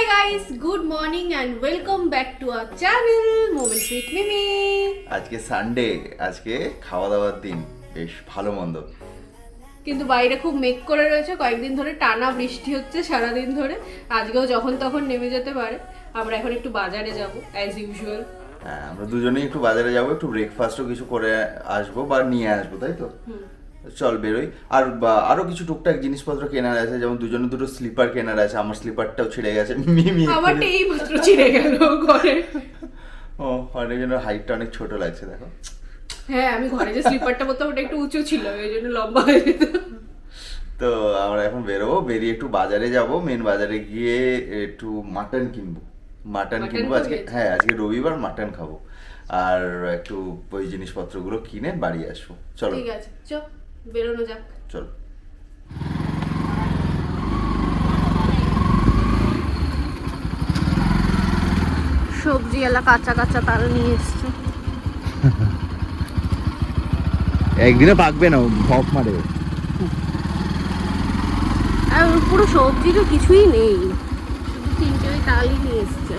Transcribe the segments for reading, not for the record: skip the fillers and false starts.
Hi guys, good morning and welcome back to our channel Moments with Mimi. আজকে Sunday, আজকে খাওয়া দাওয়ার দিন, বেশ ভালো মন্দ। কিন্তু বাইরে খুব মেঘ করে রয়েছে, কয়েকদিন ধরে টানা বৃষ্টি হচ্ছে সারাদিন ধরে। আজকেও যখন তখন নেমে যেতে পারে। আমরা এখন একটু বাজারে যাব অ্যাজ ইউজুয়াল। হ্যাঁ, আমরা দুজনেই একটু বাজারে যাব, একটু ব্রেকফাস্টও কিছু করে আসবো বা নিয়ে আসবো, তাই তো? চল বেরোই। আর আরো কিছু টুকটাক জিনিসপত্র কেনার আছে, যেমন দুজনে দুটো স্লিপার কেনার আছে। আমার স্লিপারটাও ছিঁড়ে গেছে, মিমি আমারটা এই মাত্র ছিঁড়ে গেল ঘরে। ও অনেক জন্য হাইটটা অনেক ছোট লাগছে, দেখো। হ্যাঁ, আমি ঘরে যে স্লিপারটা পরতাম ওটা একটু উঁচু ছিল, এই জন্য লম্বা হয়ে যেত। তো আমরা এখন বেরোবো, বেরিয়ে একটু বাজারে যাব, মেন বাজারে গিয়ে একটু মাটন কিনবো আজকে। হ্যাঁ, আজকে রবিবার, মাটন খাবো। আর একটু ওই জিনিসপত্রগুলো কিনে বাড়ি আসবো। চলো ঠিক আছে, চল বেরোনো যাক। চল। সবজি এলা কাঁচা কাঁচা তারা নিয়ে এসছে। একদিনে পাকবে না, ভক মারে। আর পুরো সবজি তো কিছুই নেই, শুধু তিনটে ওই তালই নিয়ে এসছে।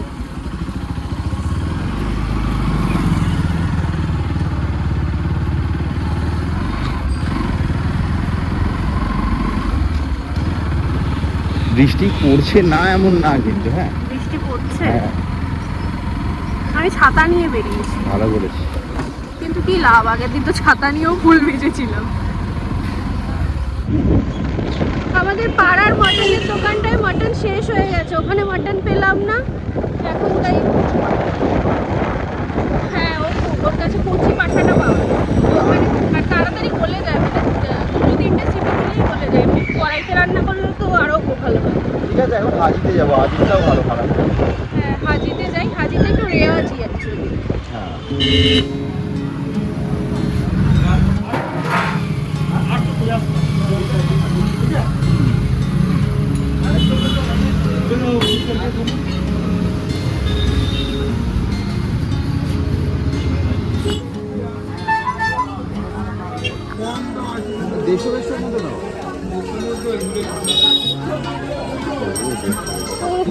বৃষ্টি পড়ছে না এমন না, কিন্তু হ্যাঁ বৃষ্টি পড়ছে। আমি ছাতা নিয়ে বেরিয়েছি। ভালো করেছি, কিন্তু কি লাভ, আগের দিন তো ছাতা নিয়েও ফুল ভিজেছিলাম। আমাদের পাড়ার মটনের দোকানটায় মটন শেষ হয়ে গেছে, ওখানে মটন পেলাম না এখন, তাই হ্যাঁ ওর কাছে কচি পাঠাটা পাওয়া যায় ওখানে, আর তাড়াতাড়ি গলে যায়, দুটো তিনটে সিটি দিলেই গলে যায়। কড়াইতে রান্না করলে তো আরও ভালো হয়। ঠিক আছে, এখন হাজিতে যাবো, হাজিটাও ভালো খারাপ। হ্যাঁ, হাজিতে যাই, হাজিতে একটু রেওয়াজি অ্যাকচুয়ালি। হ্যাঁ,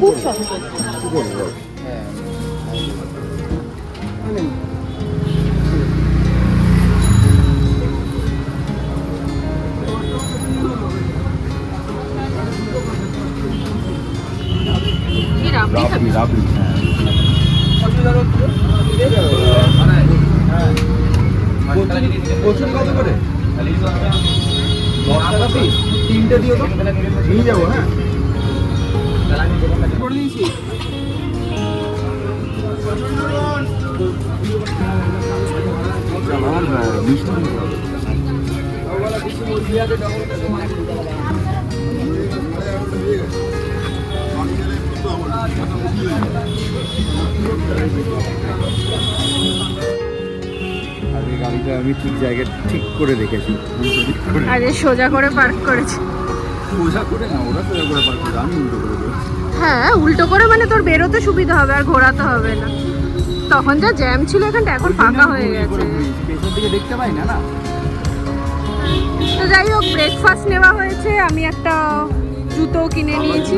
খুব শক্ত। তিনটে দিয়ে তো নিয়ে যাবো। হ্যাঁ, গাড়িটা আমি ঠিক জায়গায় ঠিক করে রেখেছি, আরে সোজা করে পার্ক করেছি। সোজা করে না, ওরা সোজা করে পার্ক করে, আমি উল্টো করে দিই। হ্যাঁ, উল্টো করে মানে তোর বেরোতে সুবিধা হবে আর ঘোরাতে হবে না। তখন যা জ্যাম ছিল এখানটা, এখন ফাঁকা হয়ে গেছে। পেছন দিকে দেখতে পাই না। তো যাই হোক, ব্রেকফাস্ট নেওয়া হয়েছে, আমি একটা জুতো কিনে নিয়েছি।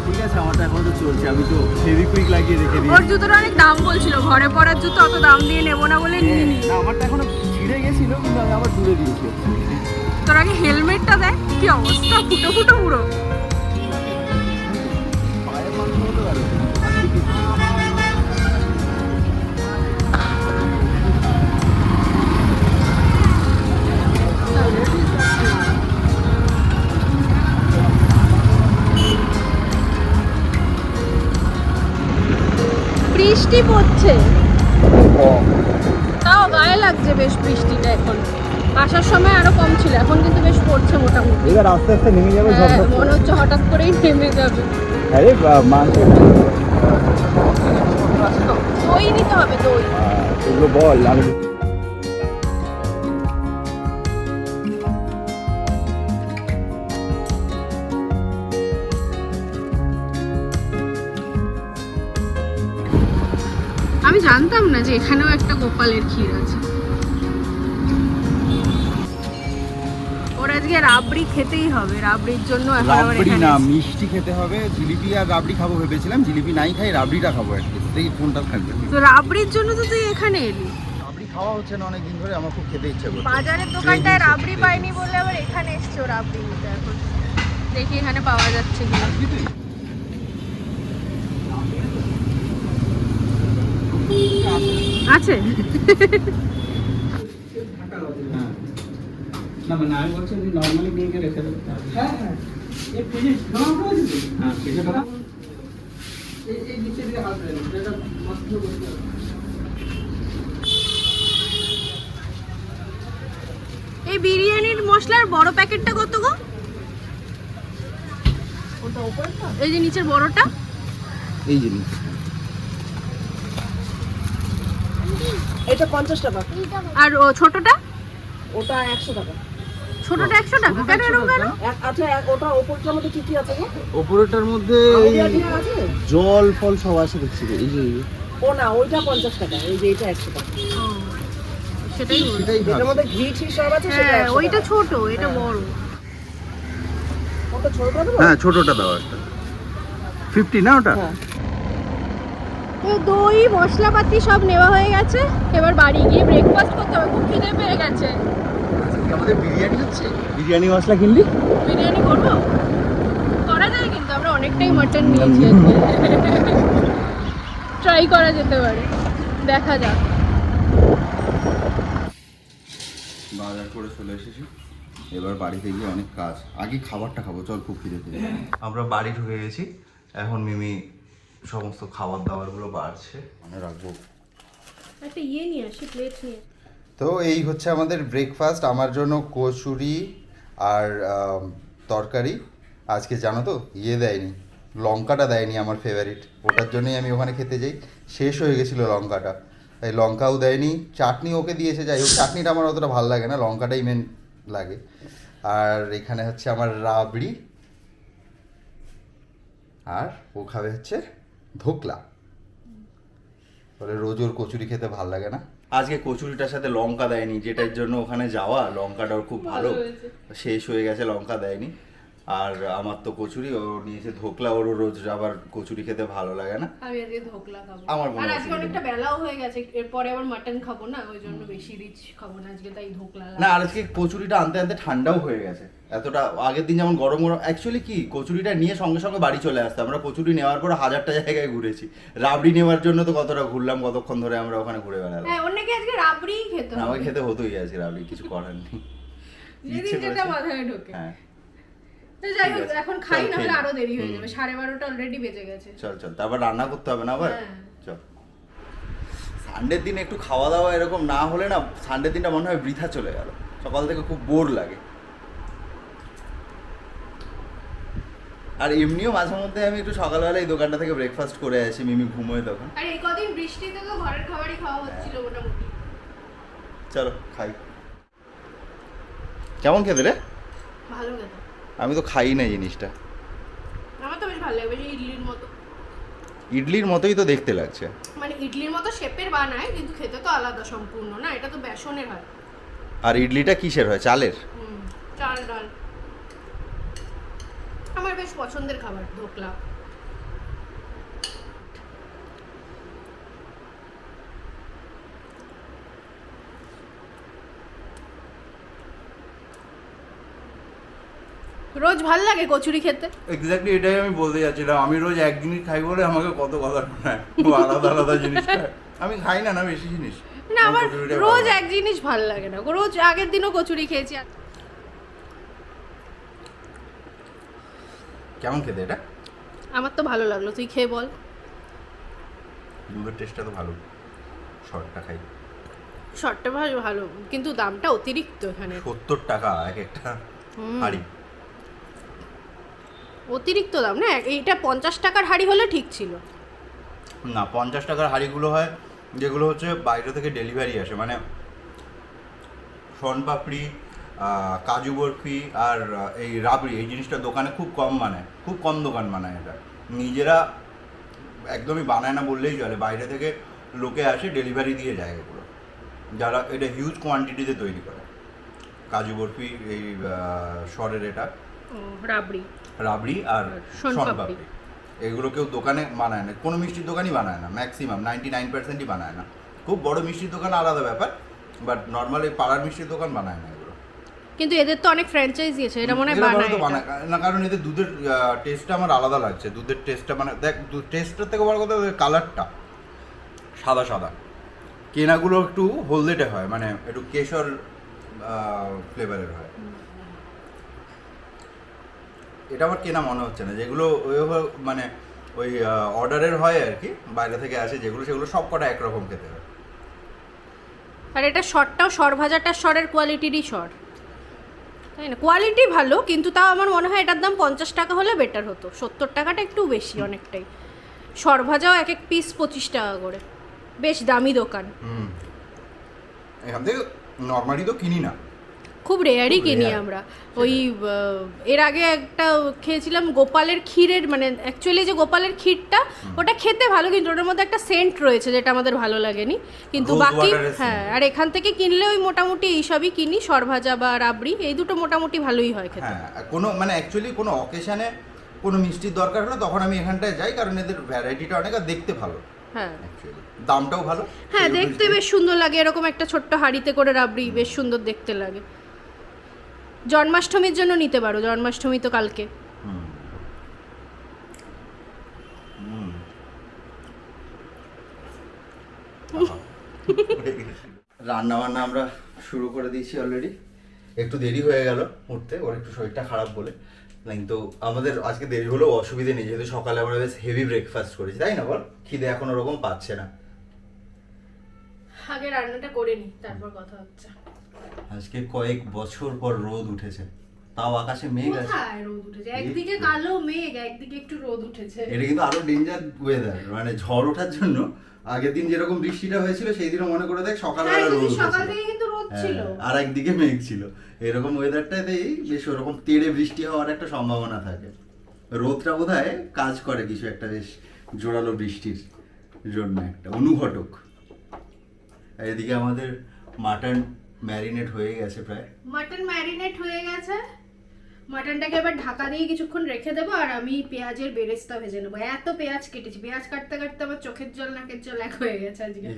ঠিক আছে, আমারটা এখন তো চলছে, আমি তো ফেভিকুইক লাগিয়ে রেখে দিই। ওর জুতোটা অনেক দাম বলছিল, ঘরে পরার জুতো অত দাম দিয়ে নেবো না বলে নিয়ে নি। না, আমারটা এখনো ছিঁড়ে গেছিল, কিন্তু আমি আবার দূরে দিয়েছি। তোর আগে হেলমেটটা দেখ, কি অবস্থা, ফুটো ফুটো পুরো। পায়ের মানুষ হতে পারে। বৃষ্টি পড়ছে, তাও গায়ে লাগছে বেশ বৃষ্টিটা। এখন আসার সময় আরো কম ছিল, এখন কিন্তু বেশ পড়ছে মোটামুটি। এবার আস্তে আস্তে নেমে যাবে, মনে হচ্ছে হঠাৎ করেই নেমে যাবে। আরে মাংস দই নিতে হবে, দই। এগুলো বল। আমি জানতাম না যে এখানেও একটা গোপালের ক্ষীর আছে। ওরা যে আজকে রাবড়ি খেতেই হবে, রাবড়ির জন্য এখন আবার রাবড়ি এখানে না, এসেছি। মিষ্টি খেতে হবে। জিলিপি আর রাবড়ি খাবো ভেবেছিলাম, জিলিপি নাই খাই, রাবড়িটা খাবো অ্যাটলিস্ট। দেখি কোনটা থাকবে। তো রাবড়ির জন্য তো তুই এখানে এলি, রাবড়ি খাওয়া হচ্ছে না অনেকদিন ধরে, আমার খুব খেতে ইচ্ছা করছে। বাজারের দোকানটায় রাবড়ি পাইনি বলে আবার এখানে এসছো রাবড়ি নিতে। এখন দেখি এখানে পাওয়া যাচ্ছে কিনা। আছে না মানে আমি বলছি নর্মালি নিয়ে গিয়ে রেখে দেবো। হ্যাঁ হ্যাঁ এই পেজে জমা করে দিতে। হ্যাঁ পেজে টাকা এই নিচে দিয়ে হাত দেন, এটা মস্ত বলতে হবে। এই বিরিয়ানির মশলার বড় প্যাকেটটা কত গো? ওটা উপরেরটা, এই যে নিচের বড়টা। এই জিনিস এটা 50 টাকা, আর ও ছোটটা? ওটা 100 টাকা। ছোটটা 100 টাকা কেন এরকম কেন? আচ্ছা ওটা উপরটার মধ্যে কি কি আছে গো? ওপরেরটার মধ্যে এই আইডিয়া আছে? জল ফল সব আছে দেখছি। এই যে ও না, ওইটা 50 টাকা, এই যে এটা 100 টাকা। সেটাই বলছি। সেটাই এটার মধ্যে ঘি ঠি সব আছে, সেটা হ্যাঁ 100 ওইটা টাকা। ছোট, এটা বড়। ওটা ছোটটা দেবো? হ্যাঁ ছোটটা দাও একটা। 50 না ওটা? হ্যাঁ। তো দই মশলাপাতি সব নেওয়া হয়ে গেছে, এবার বাড়ি গিয়ে ব্রেকফাস্ট করতে হবে। খুব খিদে পেয়ে গেছে। আমাদের বিরিয়ানি হচ্ছে। বিরিয়ানি মশলা কিনলি? বিরিয়ানি করবো, করা যায় কিন্তু আমরা অনেকটাই মাটন নিয়েছি আজকে। ট্রাই করা যেতে পারে, দেখা যাক। বাজার করে চলে এসেছি, এবার বাড়িতে গিয়ে অনেক কাজ। আগে খাবারটা খাবো, চল খুব খিদে পেয়ে। আমরা বাড়ি ঢুকে গেছি, এখন মিমি সমস্ত খাবার দাবারগুলো বাড়ছে, মানে রাখবো। একটা ইয়ে নিয়ে আসি, প্লেট নিয়ে। তো এই হচ্ছে আমাদের ব্রেকফাস্ট। আমার জন্য কচুরি আর তরকারি। আজকে জানো তো ইয়ে দেয়নি, লঙ্কাটা দেয়নি, আমার ফেভারিট। ওটার জন্যই আমি ওখানে খেতে যাই, শেষ হয়ে গেছিলো লঙ্কাটা, তাই লঙ্কাও দেয়নি। চাটনি ওকে দিয়েছে, যাই হোক চাটনিটা আমার অতটা ভালো লাগে না, লঙ্কাটাই মেন লাগে। আর এখানে হচ্ছে আমার রাবড়ি, আর ও খাবে হচ্ছে ধোকলা। বলে রোজ ওর কচুরি খেতে ভাল লাগে না। আজকে কচুরিটার সাথে লঙ্কা দেয়নি, যেটার জন্য ওখানে যাওয়া। লঙ্কাটাও খুব ভালো, শেষ হয়ে গেছে, লঙ্কা দেয়নি। আর আমার তো কচুরি, ও নিয়েছে ধোকলা। ওরও রোজ আবার কচুরি খেতে ভালো লাগে না। আমি আজকে ধোকলা খাবো। আমার মনে আর হয় আজকে অনেকটা বেলাও হয়ে গেছে, এরপরে আবার মাটন খাবো না, ওই জন্য বেশি রিচ খাবো না আজকে, তাই ধোকলা না, আর আজকে কচুরিটা আনতে আনতে ঠান্ডাও হয়ে গেছে। এতটা আগের দিন যেমন গরম গরম, অ্যাকচুয়ালি কি কচুরিটা নিয়ে সঙ্গে সঙ্গে বাড়ি চলে আসতাম। আমরা কচুরি নেওয়ার পর হাজারটা জায়গায় ঘুরেছি। রাবড়ি নেওয়ার জন্য তো কতটা ঘুরলাম, কতক্ষণ ধরে আমরা ওখানে ঘুরে বেড়ালাম। হ্যাঁ অনেকে আজকে রাবড়িই খেতে হবে। আমাকে খেতে হতোই আজকে রাবড়ি, কিছু করার নেই। যেদিন যেটা মাথায় ঢোকে। হ্যাঁ তো যাই হোক, ঠিক আছে। এখন খাই, চল, না হলে খেয়ে আরো দেরি হয়ে হুম। যাবে। 12:30টা অলরেডি বেজে গেছে। চল চল, তারপর রান্না করতে হবে না আবার। হ্যাঁ। চল, সানডের দিন একটু খাওয়া দাওয়া এরকম না হলে না, সানডের দিনটা মনে হয় বৃথা চলে গেল। সকাল থেকে খুব বোর লাগে। আর এমনিও মাঝে মধ্যে আমি একটু সকালবেলা এই দোকানটা থেকে ব্রেকফাস্ট করে আসি, মিমি ঘুমোয় তখন। আর এই কদিন বৃষ্টিতে তো ঘরের খাবারই খাওয়া হচ্ছিল মোটামুটি। চলো খাই। কেমন খেতে রে? ভালো খেতে। আমি তো খাই না জিনিসটা। আমার তো বেশ ভালো লাগে, বেশ ইডলির মতো। ইডলির মতোই তো দেখতে লাগছে। মানে ইডলির মতো শেপের বানায়, কিন্তু খেতে তো আলাদা সম্পূর্ণ না, এটা তো বেসনের হয়। আর ইডলিটা কিসের হয়? চালের? চাল ডাল। আমার বেশ পছন্দের খাবার ধোকলা। রোজ ভাল লাগে কচুরি খেতে? এক্স্যাক্টলি এটাই আমি বলতে যাচ্ছিলাম। আমি রোজ এক জিনিস খাই বলে আমাকে কত কথা শোনায়, ও আলাদা আলাদা জিনিস খায়। আমি খাই না না বেশি জিনিস। না, আমার কচুরিটাই রোজ ভালো। এক জিনিস ভাল লাগে না। রোজ আগের দিনও কচুরি খেয়েছি। কেমন খেতে এটা? আমার তো ভালো লাগলো, তুই খেয়ে বল। দুধের টেস্টটা তো ভালো। শর্টটা খাই। শর্টটা ভালো, কিন্তু দামটা অতিরিক্ত এখানে। 70 টাকা এক একটা হাঁড়ি। অতিরিক্ত দাম না। এইটা 50 টাকার হাঁড়ি হলে ঠিক ছিল। না, 50 টাকার হাঁড়িগুলো হয় যেগুলো হচ্ছে বাইরে থেকে ডেলিভারি আসে, মানে শনপাপড়ি, কাজু বরফি আর এই রাবড়ি, এই জিনিসটা দোকানে খুব কম বানায়, খুব কম দোকান বানায়। এটা নিজেরা একদমই বানায় না বললেই চলে। বাইরে থেকে লোকে আসে, ডেলিভারি দিয়ে যায় এগুলো, যারা এটা হিউজ কোয়ান্টিটিতে তৈরি করে। কাজু বরফি, এই সরের এটা রাবড়ি আর শন শন পাপড়ি। পাপড়ি, এগুলো কেউ দোকানে বানায় না, কোনো মিষ্টির দোকানই বানায় না, ম্যাক্সিমাম 99%ই বানায় না। খুব বড় মিষ্টির দোকান আলাদা ব্যাপার, বাট নর্মালি পাড়ার মিষ্টির দোকান বানায় না এগুলো। কিন্তু এদের তো অনেক ফ্র্যাঞ্চাইজি আছে, এটা মনে হয় এরা বানায় তো বানায় না, কারণ এদের দুধের টেস্টটা আমার আলাদা লাগছে। দুধের টেস্টটা মানে দেখ, টেস্টটার থেকে বড় কথা ওদের কালারটা সাদা সাদা, কেনাগুলো একটু হলদেটে হয়, মানে একটু কেশর ফ্লেভারের হয়। এটা আমার কেনা মনে হচ্ছে না, যেগুলো মানে ওই অর্ডারের হয় আর কি, বাইরে থেকে আসে যেগুলো, সেগুলো সব কটা একরকম খেতে হয়। আর এটা শরটাও, সর ভাজাটার সরের কোয়ালিটিরই সর, তাই না? কোয়ালিটি ভালো, কিন্তু তাও আমার মনে হয় এটার দাম 50 টাকা হলে বেটার হতো। 70 টাকাটা একটু বেশি অনেকটাই। সর ভাজাও এক এক পিস 25 টাকা করে, বেশ দামি দোকান। এখান থেকে নর্মালি তো কিনি না, খুব রেয়ারই খুব কিনি rare। আমরা। ওই এর আগে একটা খেয়েছিলাম গোপালের ক্ষীরের, মানে অ্যাকচুয়ালি যে গোপালের ক্ষীরটা ওটা খেতে ভালো, কিন্তু ওটার মধ্যে একটা সেন্ট রয়েছে যেটা আমাদের ভালো লাগেনি। কিন্তু Rose বাকি water এর হ্যাঁ, scent। আর এখান থেকে কিনলে ওই মোটামুটি এইসবই কিনি, সরভাজা বা রাবড়ি, এই দুটো মোটামুটি ভালোই হয় খেতে। হ্যাঁ। কোনো মানে অ্যাকচুয়ালি কোনো অকেশনে কোনো মিষ্টির দরকার হলে তখন আমি এখানটায় যাই, কারণ এদের ভ্যারাইটিটা অনেক, আর দেখতে ভালো, হ্যাঁ অ্যাকচুয়ালি দামটাও ভালো। হ্যাঁ, সেই দেখতে বুঝতে- বেশ সুন্দর লাগে, এরকম একটা ছোট্ট হাঁড়িতে করে রাবড়ি বেশ সুন্দর দেখতে লাগে। জন্মাষ্টমীর জন্য নিতে পারো, জন্মাষ্টমী তো কালকে। হুম। হুম। রান্না বান্না আমরা শুরু করে দিয়েছি অলরেডি। একটু দেরি হয়ে গেল উঠতে, ওর একটু শরীরটা খারাপ বলে, কিন্তু আমাদের আজকে দেরি হলেও অসুবিধে নেই, যেহেতু সকালে আমরা বেশ হেভি ব্রেকফাস্ট করেছি, তাই না বল? খিদে এখন ওরকম পাচ্ছে না। আগে রান্নাটা করে নি, তারপর কথা হচ্ছে। আজকে কয়েক বছর পর রোদ উঠেছে, তাও আকাশে মেঘ আছে। কোথায় রোদ উঠেছে? একদিকে কালো মেঘ, একদিকে একটু রোদ উঠেছে। এটা কিন্তু আরো ডেঞ্জার ওয়েদার, মানে ঝড় ওঠার জন্য। আগের দিন যেরকম বৃষ্টিটা হয়েছিল সেই দিনও মনে করে দেখ, সকালবেলা রোদ উঠেছিল, সকাল থেকে কিন্তু রোদ ছিল, আর একদিকে মেঘ ছিল। এরকম ওয়েদারটাতেই বেশ ওরকম তেড়ে বৃষ্টি হওয়ার একটা সম্ভাবনা থাকে। রোদটা বোধহয় কাজ করে কিছু একটা, বেশ জোরালো বৃষ্টির জন্য একটা অনুঘটক। আর এদিকে আমাদের মাটন ম্যারিনেট হয়ে গেছে প্রায়। মাটন ম্যারিনেট হয়ে গেছে, মাটনটাকে এবার ঢাকা দিয়ে কিছুক্ষণ রেখে দেবো, আর আমি পেঁয়াজের বেরেস্তা ভেজে নেবো। এত পেঁয়াজ কেটেছি, পেঁয়াজ কাটতে কাটতে আমার চোখের জল নাকের জল এক হয়ে গেছে আজকে।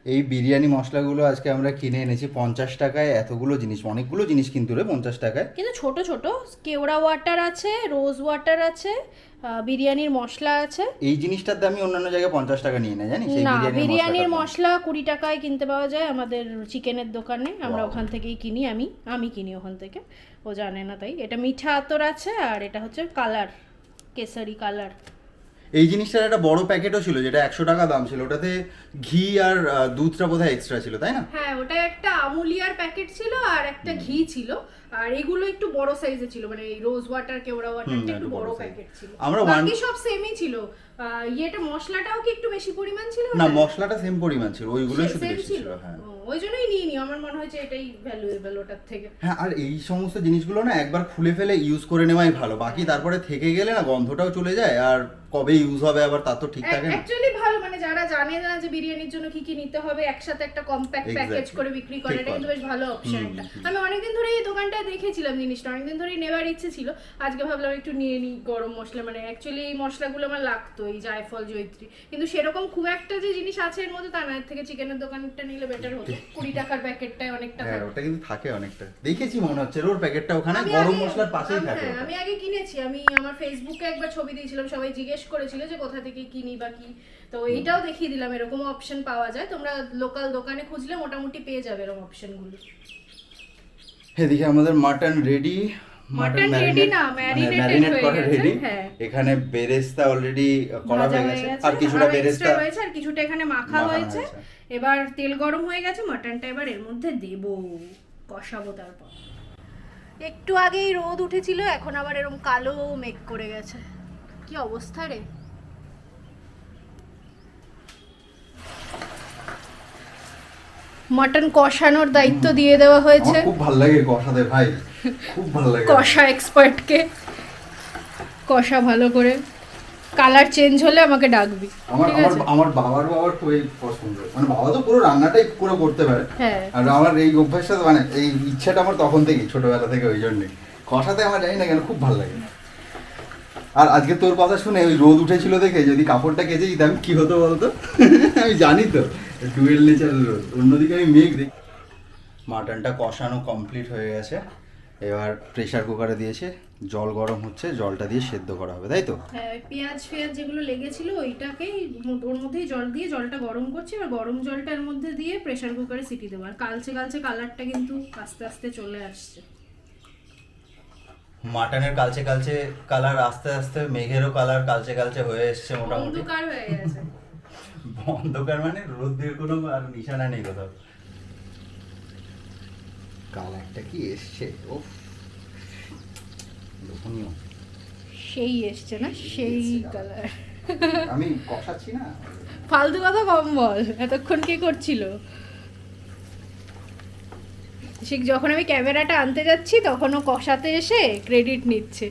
এই বিরিয়ানি মশলাগুলো আজকে আমরা কিনে এনেছি 50 টাকায়, এতগুলো জিনিস, অনেকগুলো জিনিস কিন্তু রে 50 টাকায়। কিন্তু ছোট ছোট কেওড়া ওয়াটার আছে, রোজ ওয়াটার আছে, বিরিয়ানির মশলা আছে। এই জিনিসটার দামই অন্যান্য জায়গায় 50 টাকা নিয়ে নেয়, জানিস? এই না, বিরিয়ানির বিরিয়ানির মশলাটার দাম। মশলা 20 টাকায় কিনতে পাওয়া যায় আমাদের চিকেনের দোকানে, আমরা Wow. ওখান থেকেই কিনি। আমি কিনি ওখান থেকে, ও জানে না তাই। এটা মিঠা আতর আছে, আর এটা হচ্ছে কালার, কেসারি কালার। এই জিনিসটার একটা বড় প্যাকেটও ছিল, যেটা 100 টাকা দাম ছিল, ওটাতে ঘি আর দুধটা বোধহয় এক্সট্রা ছিল, তাই না? হ্যাঁ, ওটা একটা আমুলিয়ার প্যাকেট ছিল আর একটা ঘি ছিল, আর এগুলো একটু বড় সাইজে ছিল, মানে এই রোজ ওয়াটার কেওড়া ওয়াটারটা একটু বড় প্যাকেট ছিল। আমরা বাকি সব সেমই ছিল। ইয়েটা মশলাটাও কি একটু বেশি পরিমাণ ছিল? না, মশলাটা সেম পরিমাণ ছিল, ওইগুলোই শুধু Same বেশি ছিল। হ্যাঁ ওই জন্যই নিয়ে নি, আমার মনে হয়েছে এটাই ভ্যালুয়েবল ওটার থেকে। হ্যাঁ, আর এই সমস্ত জিনিসগুলো না একবার খুলে ফেলে ইউজ করে নেওয়াই ভালো, বাকি তারপরে থেকে গেলে না গন্ধটাও চলে যায়, আর কবে ইউজ হবে আবার তা তো ঠিক থাকে না। অ্যাকচুয়ালি ভালো, মানে যারা জানে না যে বিরিয়ানির জন্য কি কি নিতে হবে, একসাথে একটা কম্প্যাক্ট প্যাকেজ Exactly. করে বিক্রি করে, ঠিক এটা কিন্তু কথা। বেশ ভালো অপশন একটা। আমি অনেকদিন ধরে এই দোকানটায় দেখেছিলাম জিনিসটা, অনেকদিন ধরেই নেবার ইচ্ছে ছিল, আজকে ভাবলাম একটু নিয়ে নিই গরম মশলা। মানে অ্যাকচুয়ালি এই মশলাগুলো আমার লাগতো, এই জায়ফল জয়িত্রী, কিন্তু সেরকম খুব একটা যে জিনিস আছে এর মধ্যে তা না। এর থেকে চিকেনের দোকানটা নিলে বেটার হতো, 20 টাকার প্যাকেটটায় অনেকটা হ্যাঁ, থাকে। ওটা কিন্তু থাকে অনেকটা, দেখেছি মনে হচ্ছে ওর প্যাকেটটা ওখানে আমি গরম আগে- মশলার পাশেই থাকে। হ্যাঁ, আমি আগে কিনেছি, আমি আমার ফেসবুকে একবার ছবি দিয়েছিলাম, সবাই জিজ্ঞেস করেছিল যে কোথা থেকে কিনি বা কি, তো এইটাও দেখিয়ে দিলাম এরকম অপশন পাওয়া যায়। তোমরা লোকাল দোকানে খুঁজলে মোটামুটি পেয়ে যাবে এরকম অপশনগুলো। এদিকে আমাদের মাটন রেডি, Mutton ready না, marinated হয়ে করা গেছে, রেডি। হ্যাঁ। এখানে বেরেস্তা অলরেডি করা ভাজা হয়ে গেছে, আর কিছুটা আরো বেরেস্তা extra হয়েছে, আর কিছুটা এখানে মাখা মাখানো হয়েছে। হয়েছে। এবার তেল গরম হয়ে গেছে, মাটনটা এবার এর মধ্যে দেবো, কষাবো। তারপর একটু আগেই রোদ উঠেছিল, এখন আবার এরকম কালো মেঘ করে গেছে। কি অবস্থা রে! মাটন কষানোর দায়িত্ব দিয়ে দেওয়া হয়েছে আমার খুব ভালো লাগে কষাতে ভাই, খুব ভালো লাগে। কষা এক্সপার্টকে। কষা ভালো করে, কালার চেঞ্জ হলে আমাকে ডাকবি, আমার ঠিক আমার আছে? আমার বাবার খুবই পছন্দ, মানে বাবা তো পুরো রান্নাটাই পুরো করতে পারে। হ্যাঁ। আর আমার এই অভ্যাসটা, মানে এই ইচ্ছাটা আমার তখন থেকেই, ছোটবেলা থেকে, ওই জন্যই কষাতে আমার জানি না কেন খুব ভালো লাগে। আর আজকে তোর কথা শুনে ওই রোদ উঠেছিল দেখে যদি কাপড়টা কেচে দিতাম কি হতো বলতো? আমি জানি তো ডুয়েল নেচারের রোদ, অন্যদিকে আমি মেঘ দেখি। মাটনটা কষানো কমপ্লিট হয়ে গেছে, এবার প্রেসার কুকারে দিয়েছে, জল গরম হচ্ছে, জলটা দিয়ে সেদ্ধ করা হবে, তাই তো? হ্যাঁ, পেঁয়াজ যেগুলো লেগেছিল ওইটাকেই ওর মধ্যেই জল দিয়ে জলটা গরম করছি, আর গরম জলটার মধ্যে দিয়ে প্রেসার কুকারে সিটি দেবো। আর কালচে কালারটা কিন্তু আস্তে আস্তে চলে আসছে। মাটনের কালচে কালচে কালার আস্তে আস্তে মেঘেরও কালার কালচে কালচে হয়ে এসছে মোটামুটি। অন্ধকার হয়ে গেছে। অন্ধকার মানে রোদের কোনো আর নিশানা নেই কোথাও। কালারটা কি এসছে, ও লোভনীয়, সেই এসছে না, সেই কালার। আমি কষাচ্ছি না, ফালতু কথা কম বল, এতক্ষণ কি করছিল? ঠিক যখন আমি ক্যামেরাটা আনতে যাচ্ছি তখন ও কষাতে এসে ক্রেডিট নিচ্ছে।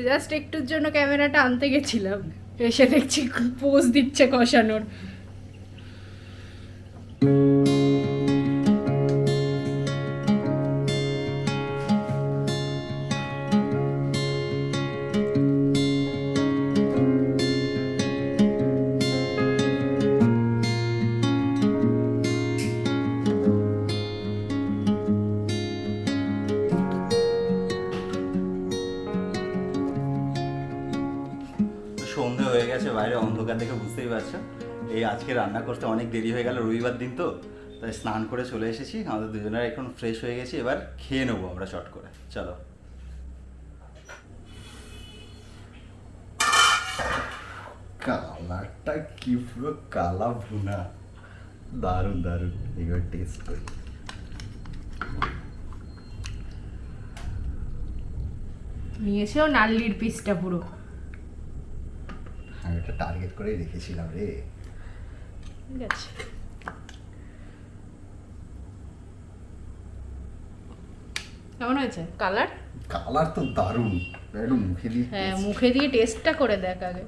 জাস্ট একটুর জন্য ক্যামেরাটা আনতে গেছিলাম, এসে দেখছি পোজ দিচ্ছে কষানোর। সন্ধে হয়ে গেছে, বাইরে অন্ধকার দেখে বুঝতেই পারছো। এই আজকে রান্না করতে অনেক দেরি হয়ে গেল, রবিবার দিন তো, তাই স্নান করে চলে এসেছি। আমাদের দুজনের এখন ফ্রেশ হয়ে গেছি, এবার খেয়ে নেবো আমরা চট করে। চলো। কালারটা কি পুরো কালা ভুনা, দারুণ দারুণ, এবার টেস্ট করি। নিয়েছেও নাল্লির পিসটা পুরো। আমি এটা টার্গেট করেই রেখেছিলাম রে। ঠিক আছে, কেমন হয়েছে কালার? কালার তো দারুণ, একদম মুখে দিয়ে। হ্যাঁ, মুখে দিয়ে টেস্টটা করে দেখ আগে।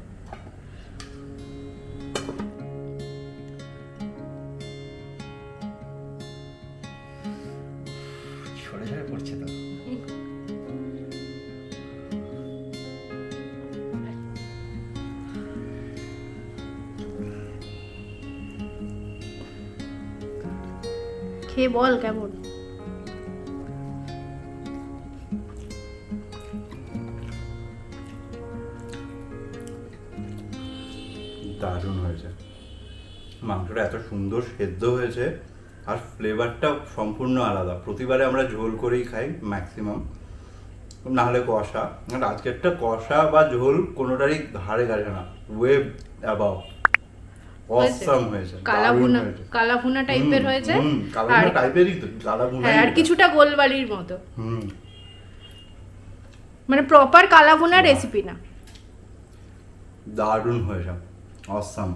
সরে সরে পড়ছে তো। খেয়ে বল কেমন। দারুণ হয়েছে, মাংসটা এত সুন্দর সেদ্ধ হয়েছে, আর ফ্লেভারটা সম্পূর্ণ আলাদা। প্রতিবারে আমরা ঝোল করেই খাই ম্যাক্সিমাম, নাহলে কষা। আর আজকেরটা কষা বা ঝোল কোনোটারই ধারে কাছে না, ওয়ে অ্যাবাভ। অসাম হয়েছে, কালাভুনা, কালাভুনা টাইপের হয়েছে। কালাভুনা টাইপেরই তো, কালাভুনা। হ্যাঁ, আর কিছুটা গোলবাড়ির মতো, হুম, মানে প্রপার কালাভুনা রেসিপি না। দারুণ হয়েছে, অসাম।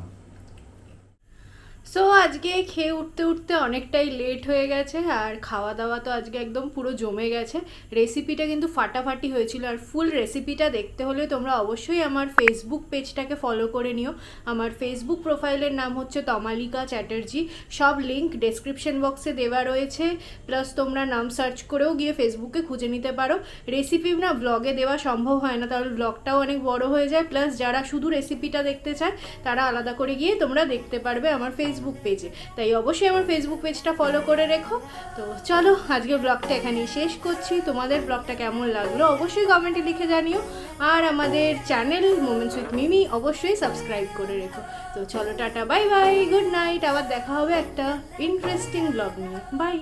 সো আজকে খেয়ে উঠতে উঠতে অনেকটাই লেট হয়ে গেছে, আর খাওয়া দাওয়া তো আজকে একদম পুরো জমে গেছে। রেসিপিটা কিন্তু ফাটাফাটি হয়েছিল, আর ফুল রেসিপিটা দেখতে হলে তোমরা অবশ্যই আমার ফেসবুক পেজটাকে ফলো করে নিও। আমার ফেসবুক প্রোফাইলের নাম হচ্ছে তমালিকা চ্যাটার্জি। সব লিঙ্ক ডেসক্রিপশন বক্সে দেওয়া রয়েছে, প্লাস তোমরা নাম সার্চ করেও গিয়ে ফেসবুকে খুঁজে নিতে পারো। রেসিপি না ব্লগে দেওয়া সম্ভব হয় না, তাহলে ব্লগটাও অনেক বড় হয়ে যায়। প্লাস যারা শুধু রেসিপিটা দেখতে চায় তারা আলাদা করে গিয়ে তোমরা দেখতে পারবে আমার ফেসবুক পেজে। তাই অবশ্যই আমার ফেসবুক পেজটা ফলো করে রেখো। তো চলো, আজকে ব্লগটা এখানেই শেষ করছি। তোমাদের ব্লগটা কেমন লাগলো অবশ্যই কমেন্টে লিখে জানিও, আর আমাদের চ্যানেল মোমেন্টস উইথ মিমি অবশ্যই সাবস্ক্রাইব করে রেখো। তো চলো, tata, bye bye, good night. আবার দেখা হবে একটা ইন্টারেস্টিং ব্লগ নিয়ে। বাই।